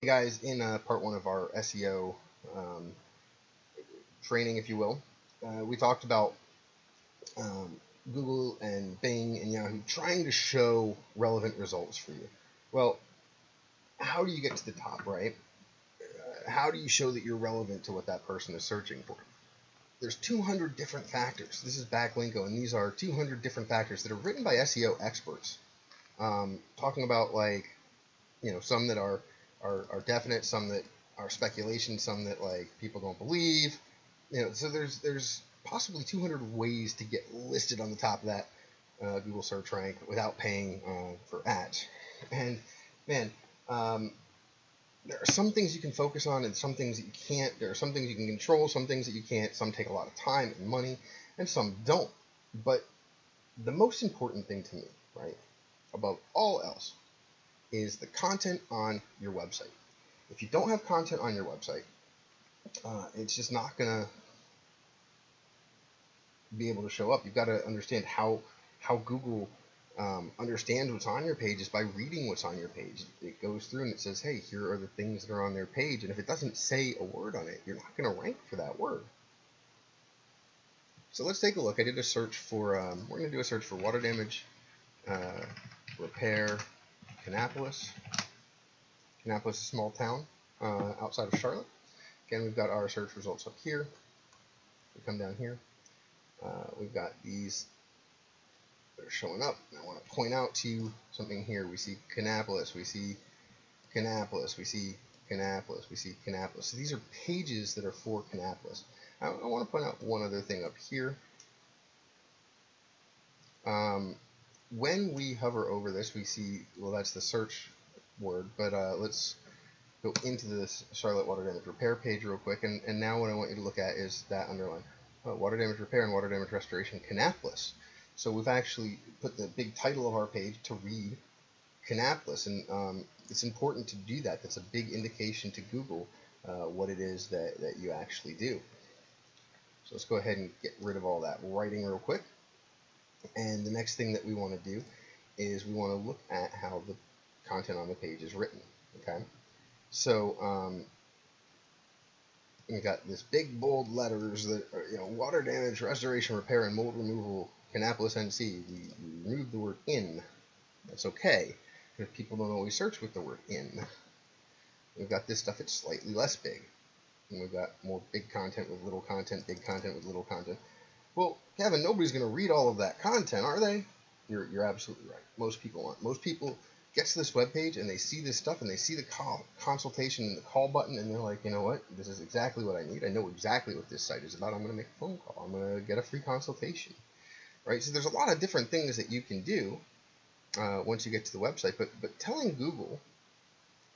Hey guys, in part one of our SEO um, training, if you will, we talked about um, Google and Bing and Yahoo trying to show relevant results for you. Well, how do you get to the top, right? How do you show that you're relevant to what that person is searching for? There's 200 different factors. This is backlinko, and these are 200 different factors that are written by SEO experts, talking about some that are definite, some that are speculation, some that people don't believe. So there's possibly 200 ways to get listed on the top of that Google search rank without paying for ads. And man, there are some things you can focus on and some things that you can't. There are some things you can control, some things that you can't. Some take a lot of time and money, and some don't. But the most important thing to me, right, above all else, is the content on your website. If you don't have content on your website, it's just not going to be able to show up. You've got to understand how Google understands what's on your page is by reading what's on your page. It goes through and it says, hey, here are the things that are on their page. And if it doesn't say a word on it, you're not going to rank for that word. So let's take a look. I did a search for, we're going to do a search for water damage repair Kannapolis. Kannapolis is a small town outside of Charlotte. Again, we've got our search results up here. We come down here. We've got these that are showing up. And I want to point out to you something here. We see Kannapolis, we see Kannapolis, we see Kannapolis, we see Kannapolis. So these are pages that are for Kannapolis. I want to point out one other thing up here. When we hover over this, we see, well, that's the search word, but let's go into this Charlotte water damage repair page real quick. And now what I want you to look at is that underline. Water damage repair and water damage restoration Kannapolis. So we've actually put the big title of our page to read Kannapolis, and it's important to do that. That's a big indication to Google what it is that you actually do. So let's go ahead and get rid of all that writing real quick. And the next thing that we want to do is we want to look at how the content on the page is written. Okay, so we got this big bold letters that are, water damage, restoration, repair, and mold removal, Kannapolis, NC. We removed the word in. That's okay, because people don't always search with the word in. We've got this stuff that's slightly less big. And we've got more big content with little content, big content with little content. Well, Kevin, nobody's going to read all of that content, are they? You're absolutely right. Most people aren't. Most people get to this webpage and they see this stuff and they see the consultation and the call button and they're like, you know what? This is exactly what I need. I know exactly what this site is about. I'm going to make a phone call. I'm going to get a free consultation. Right? So there's a lot of different things that you can do once you get to the website. But telling Google,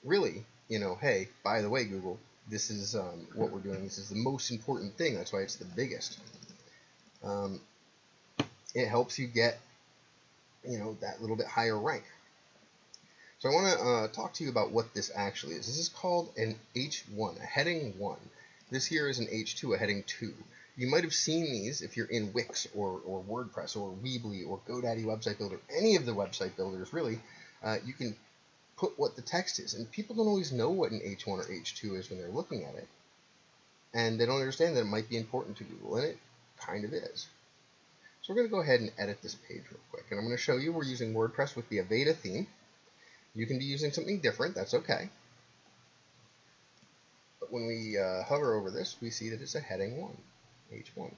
really, hey, by the way, Google, this is what we're doing. This is the most important thing. That's why it's the biggest. It helps you get, that little bit higher rank. So I want to talk to you about what this actually is. This is called an H1, a heading 1. This here is an H2, a heading 2. You might have seen these if you're in Wix or WordPress or Weebly or GoDaddy Website Builder, any of the website builders really. You can put what the text is, and people don't always know what an H1 or H2 is when they're looking at it, and they don't understand that it might be important to Google, and it kind of is. So we're going to go ahead and edit this page real quick, and I'm going to show you we're using WordPress with the Aveda theme. You can be using something different, that's okay. But when we hover over this, we see that it's a heading 1, H1.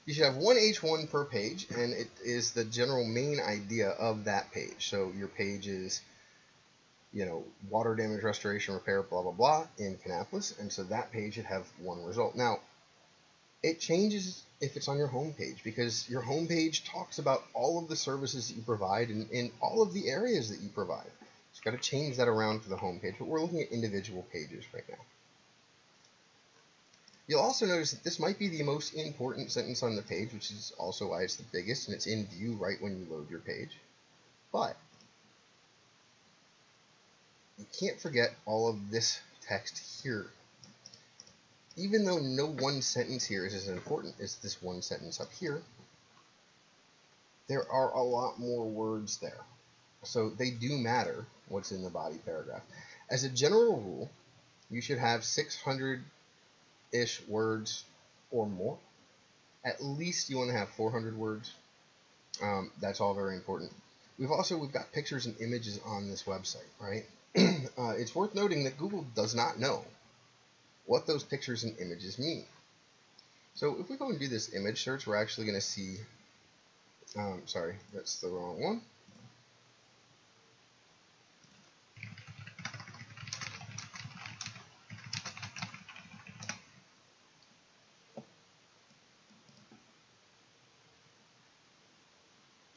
You should have one H1 per page, and it is the general main idea of that page. So your page is, water damage, restoration, repair, blah, blah, blah, in Kannapolis, and so that page should have one result. Now, it changes if it's on your home page, because your home page talks about all of the services that you provide in all of the areas that you provide. So you've got to change that around for the home page, but we're looking at individual pages right now. You'll also notice that this might be the most important sentence on the page, which is also why it's the biggest, and it's in view right when you load your page. But you can't forget all of this text here. Even though no one sentence here is as important as this one sentence up here, there are a lot more words there. So they do matter what's in the body paragraph. As a general rule, you should have 600-ish words or more. At least you want to have 400 words. That's all very important. We've got pictures and images on this website, right? It's worth noting that Google does not know what those pictures and images mean. So if we go and do this image search, we're actually going to see, sorry, that's the wrong one.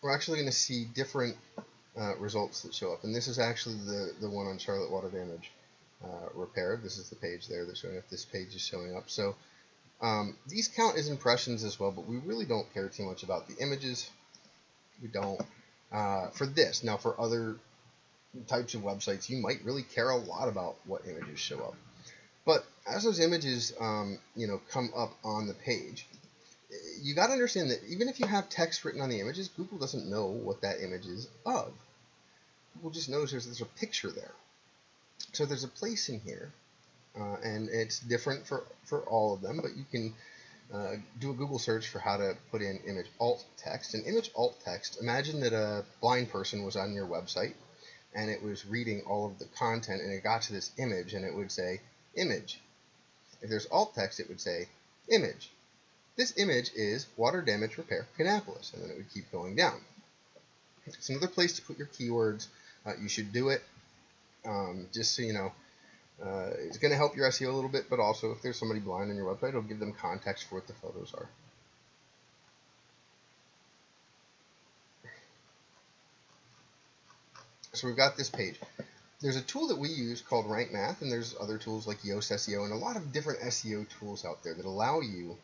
We're actually going to see different results that show up. And this is actually the one on Charlotte water damage repair. This is the page there that's showing up. This page is showing up. So these count as impressions as well, but we really don't care too much about the images. We don't. For this. Now, for other types of websites, you might really care a lot about what images show up. But as those images come up on the page, you got to understand that even if you have text written on the images, Google doesn't know what that image is of. Google just knows there's a picture there. So there's a place in here, and it's different for all of them, but you can do a Google search for how to put in image alt text. And image alt text, imagine that a blind person was on your website, and it was reading all of the content, and it got to this image, and it would say, image. If there's alt text, it would say, image. This image is water damage repair, Kannapolis, and then it would keep going down. It's another place to put your keywords. You should do it, just so you know. It's going to help your SEO a little bit, but also if there's somebody blind on your website, it'll give them context for what the photos are. So we've got this page. There's a tool that we use called Rank Math, and there's other tools like Yoast SEO and a lot of different SEO tools out there that allow you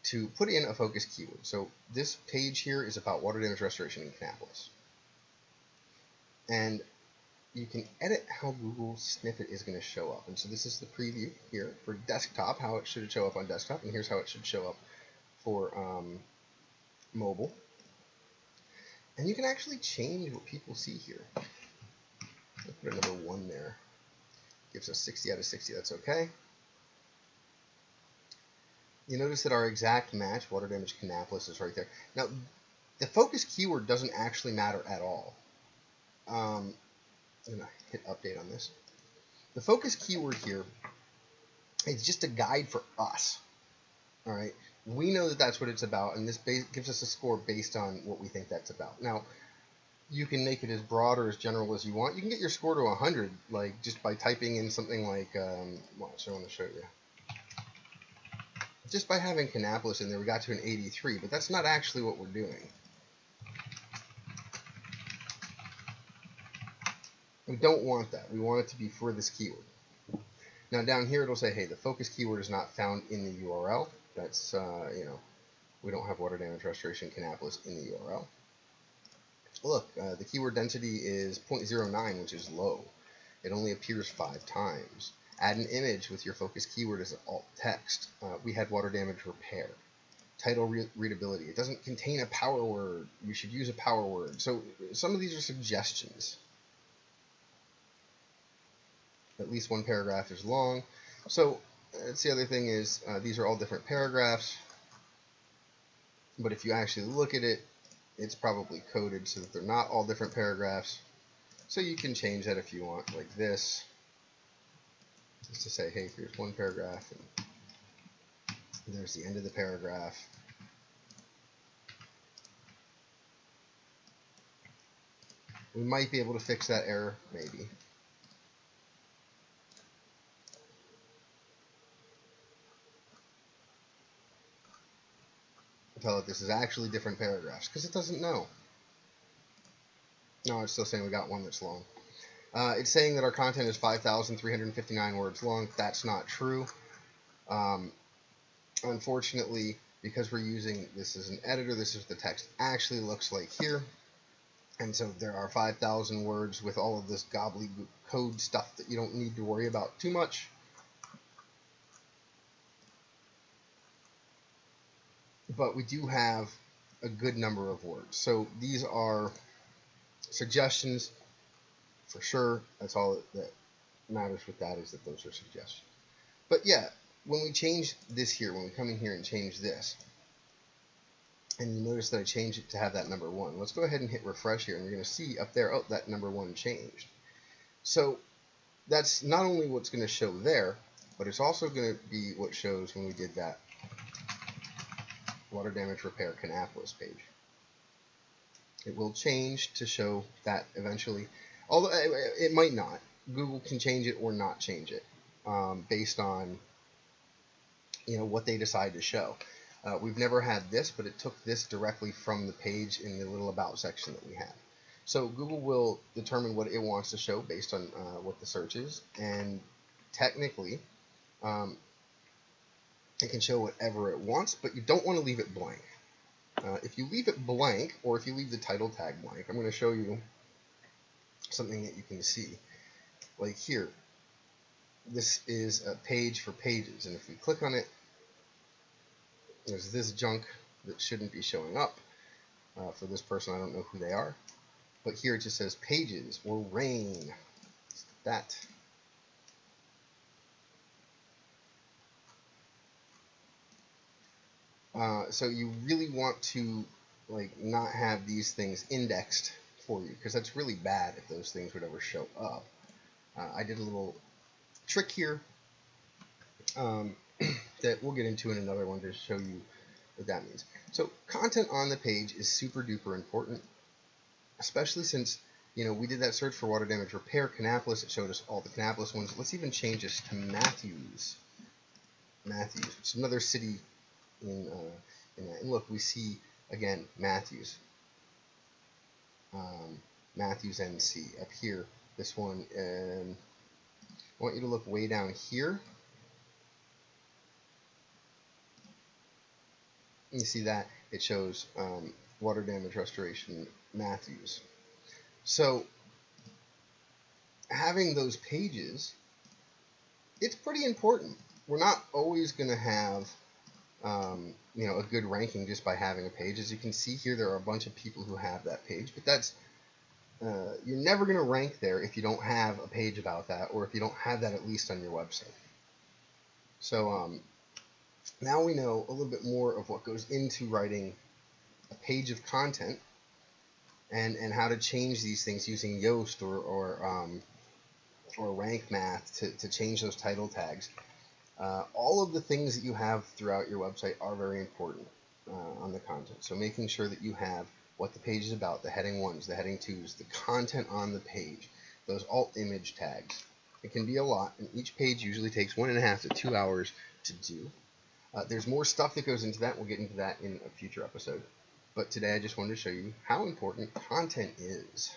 to put in a focus keyword. So this page here is about water damage restoration in Kannapolis. And you can edit how Google snippet is going to show up. And so this is the preview here for desktop, how it should show up on desktop, and here's how it should show up for mobile. And you can actually change what people see here. I'll put a number 1 there. Gives us 60 out of 60. That's okay. You notice that our exact match, water damage Kannapolis, is right there. Now, the focus keyword doesn't actually matter at all. I'm going to hit update on this. The focus keyword here is just a guide for us. All right. We know that that's what it's about, and this gives us a score based on what we think that's about. Now, you can make it as broad or as general as you want. You can get your score to 100, like just by typing in something like, watch, I want to show you. Just by having Kannapolis in there, we got to an 83, but that's not actually what we're doing. We don't want that. We want it to be for this keyword. Now down here it'll say, hey, the focus keyword is not found in the URL. That's, we don't have water damage restoration Kannapolis in the URL. Look, the keyword density is 0.09, which is low. It only appears 5 times. Add an image with your focus keyword as alt text. We had water damage repair. Title readability. It doesn't contain a power word. You should use a power word. So some of these are suggestions. At least one paragraph is long. So that's the other thing is these are all different paragraphs. But if you actually look at it, it's probably coded so that they're not all different paragraphs. So you can change that if you want, like this. Just to say, hey, here's one paragraph, and there's the end of the paragraph. We might be able to fix that error, maybe. Tell it this is actually different paragraphs, because it doesn't know. No, it's still saying we got one that's long. It's saying that our content is 5,359 words long. That's not true. Unfortunately, because we're using this as an editor, this is what the text actually looks like here. And so there are 5,000 words with all of this gobbledygook code stuff that you don't need to worry about too much. But we do have a good number of words. So these are Suggestions, for sure, that's all that matters with that, is that those are suggestions. But yeah, when we change this here, when we come in here and change this, and you notice that I changed it to have that number 1. Let's go ahead and hit refresh here, and you're going to see up there, oh, that number 1 changed. So that's not only what's going to show there, but it's also going to be what shows when we did that water damage repair Kannapolis page. It will change to show that eventually, although it might not. Google can change it or not change it based on what they decide to show. We've never had this, but it took this directly from the page in the little about section that we have. So Google will determine what it wants to show based on what the search is, and technically it can show whatever it wants, but you don't want to leave it blank. If you leave it blank, or if you leave the title tag blank, I'm going to show you something that you can see. Like here, this is a page for pages, and if we click on it, there's this junk that shouldn't be showing up. For this person, I don't know who they are, but here it just says pages or rain. That. So you really want to not have these things indexed for you, because that's really bad if those things would ever show up. I did a little trick here that we'll get into in another one to show you what that means. So content on the page is super duper important, especially since we did that search for water damage repair Kannapolis. It showed us all the Kannapolis ones. Let's even change this to Matthews. Matthews, which is another city in that. And look, we see again Matthews. Matthews NC up here. This one, I want you to look way down here. You see that it shows water damage restoration Matthews. So having those pages, it's pretty important. We're not always going to have a good ranking just by having a page. As you can see here, there are a bunch of people who have that page, but that's you're never going to rank there if you don't have a page about that, or if you don't have that at least on your website. So now we know a little bit more of what goes into writing a page of content, and how to change these things using Yoast or rank math to change those title tags. All of the things that you have throughout your website are very important on the content. So making sure that you have what the page is about, the heading 1s, the heading 2s, the content on the page, those alt image tags. It can be a lot, and each page usually takes 1.5 to 2 hours to do. There's more stuff that goes into that. We'll get into that in a future episode. But today I just wanted to show you how important content is.